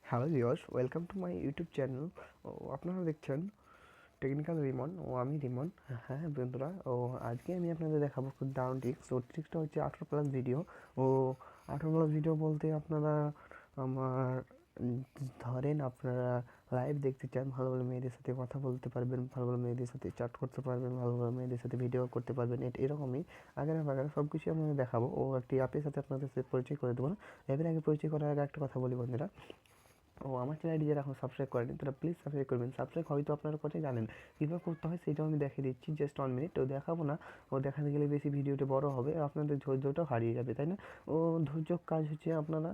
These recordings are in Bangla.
Hello viewers, welcome to my YouTube channel. ও আপনারা দেখছেন টেকনিক্যাল রিমন ও আমি রিমন। হ্যাঁ বন্ধুরা, আজকে আমি আপনাদের দেখাবো খুব দারুণ ট্রিক্স। ট্রিক্সটা হচ্ছে 18+ ভিডিও। ও 18+ ভিডিও বলতে আপনারা আমার ধরেন আপনারা লাইভ দেখতে চান, ভালো ভালো মেয়েদের সাথে কথা বলতে পারবেন, ভালো ভালো মেয়েদের সাথে চ্যাট করতে পারবেন, ভালো ভালো মেয়েদের সাথে ভিডিও করতে পারবেন, এরকমই আগারা বাগারা সব কিছুই আপনাদের দেখাবো। একটি অ্যাপের সাথে আপনাদের সাথে পরিচয় করে দেবো না। অ্যাপের আগে পরিচয় করার আগে একটা কথা বলি বন্ধুরা, আমার চ্যানেলটি যারা এখন সাবস্ক্রাইব করেনি তারা প্লিজ সাবস্ক্রাইব করবেন। সাবস্ক্রাইব হয়তো আপনারা কোথায় জানেন, কীভাবে করতে হয় সেটাও আমি দেখিয়ে দিচ্ছি। জাস্ট 1 মিনিট দেখাবো না, দেখাতে গেলে বেশি ভিডিওটা বড় হবে, আপনাদের ধৈর্যটাও হারিয়ে যাবে, তাই না? ধৈর্য কাজ হচ্ছে আপনারা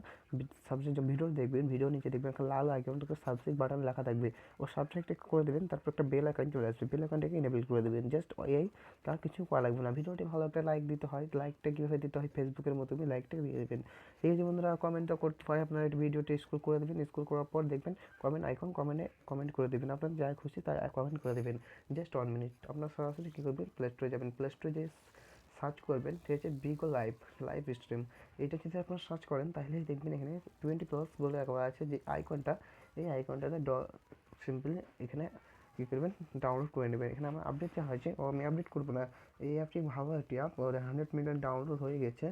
সাবস্ক্রাইব ভিডিও দেখবেন, ভিডিও নিচে দেখবেন একটা লাল আইকন, সাবস্ক্রাইব বাটন লেখা থাকবে, সাবস্ক্রাইবটা করে দেবেন। তারপর একটা বেল আইকন চলে আসবে, বেল আইকনটাকে ইনেবল করে দেবেন। জাস্ট এই, তার কিছু করা লাগবে না। ভিডিওটি ভালো একটা লাইক দিতে হয়, লাইকটা কীভাবে দিতে হয়, ফেসবুকের মতো লাইকটা দিয়ে দেবেন। ঠিক আছে বন্ধুরা, কমেন্টটা করতে হয়, আপনারা ভিডিওটা স্ক্রল করে দেবেন, স্ক্রল করার পর দেখবেন কমেন্ট আইকন, কমেন্ট করে দেবেন, আপনার যা খুশি তাই কমেন্ট করে দেবেন। Just 1 minute. আপনার সরাসরি কী করবেন, প্লে স্টোরে যাবেন, প্লে স্টোরে যে সার্চ করবেন, ঠিক আছে, বিগো লাইভ স্ট্রিম। এটা যদি আপনারা সার্চ করেন তাহলেই দেখবেন এখানে 20+ বলে একবার আছে যে আইকনটা, এই আইকনটাতে সিম্পলি এখানে কী করবেন, ডাউনলোড করে নেবেন। এখানে আমার আপডেট যা হয়েছে আমি আপডেট করবো না। এই অ্যাপটি ভালো একটি অ্যাপ, 100 মিলিয়ন ডাউনলোড হয়ে গেছে,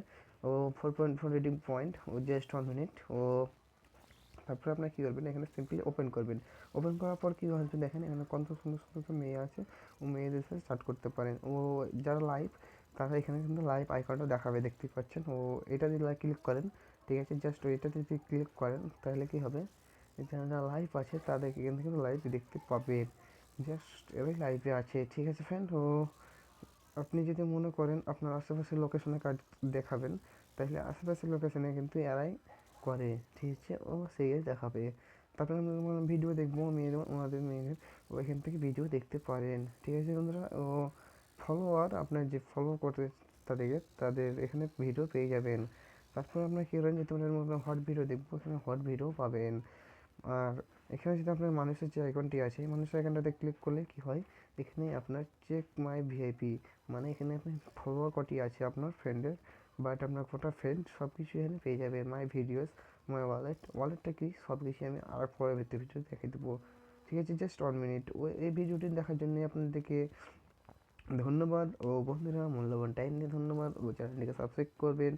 4.4 রেটিং পয়েন্ট, জাস্ট 1 মিনিট। তারপরে আপনার কী করবেন, এখানে সিম্পলি ওপেন করবেন। ওপেন করার পর কী হচ্ছে দেখেন, এখানে কত সুন্দর সুন্দর মেয়ে আছে, মেয়েদের সাথে স্টার্ট করতে পারেন। যারা লাইভ তারা এখানে কিন্তু লাইভ আইকনটা দেখাবে, দেখতে পাচ্ছেন। এটা যদি ক্লিক করেন, ঠিক আছে, জাস্ট এটাতে যদি ক্লিক করেন তাহলে কী হবে, যারা লাইভ আছে তাদেরকে এখান থেকে লাইভ দেখতে পাবেন। জাস্ট এরাই লাইভে আছে, ঠিক আছে ফ্রেন্ড। আপনি যদি মনে করেন আপনার আশেপাশের লোকেশনে কাজ দেখাবেন, তাহলে আশেপাশের লোকেশনে কিন্তু এরাই করে, ঠিক আছে, সেই দেখাবে। তারপরে আমরা ভিডিও দেখবো মেয়েদের, ওনাদের মেয়েদের ওইখান থেকে ভিডিও দেখতে পারেন, ঠিক আছে বন্ধুরা। ফলোয়ার আপনার যে ফলো করতে তাদের এখানে ভিডিও পেয়ে যাবেন। তারপর আপনার কী করেন, যে তোমাদের মতো হট ভিডিও দেখবো, এখানে হট ভিডিও পাবেন। আর এখানে যদি আপনার মানুষের যে আইকনটি আছে, এই মানুষের আইকনটাতে ক্লিক করলে কী হয়, এখানে আপনার চেক মাই ভিআইপি, মানে এখানে আপনি ফলোয়ার কটি আছে আপনার ফ্রেন্ডের, বাট আপনার কটা ফ্রেন্ড সব কিছু এখানে পেয়ে যাবেন। মাই ভিডিওস, মাই ওয়ালেটটা কি, সব কিছু আমি আর পরে ভিতরে দেখে দেবো, ঠিক আছে। Just 1 minute. এই ভিডিওটি দেখার জন্য আপনাদেরকে ধন্যবাদ। বন্ধুরা, মূল্যবান টাইম নিয়ে ধন্যবাদ। চ্যানেলটিকে সাবস্ক্রাইব করবেন।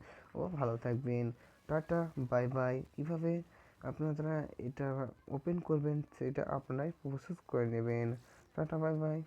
ভালো থাকবেন। Tata, bye bye. কীভাবে আপনারা এটা ওপেন করবেন সেটা আপনারাই প্রসেস করে নেবেন। Tata, bye bye.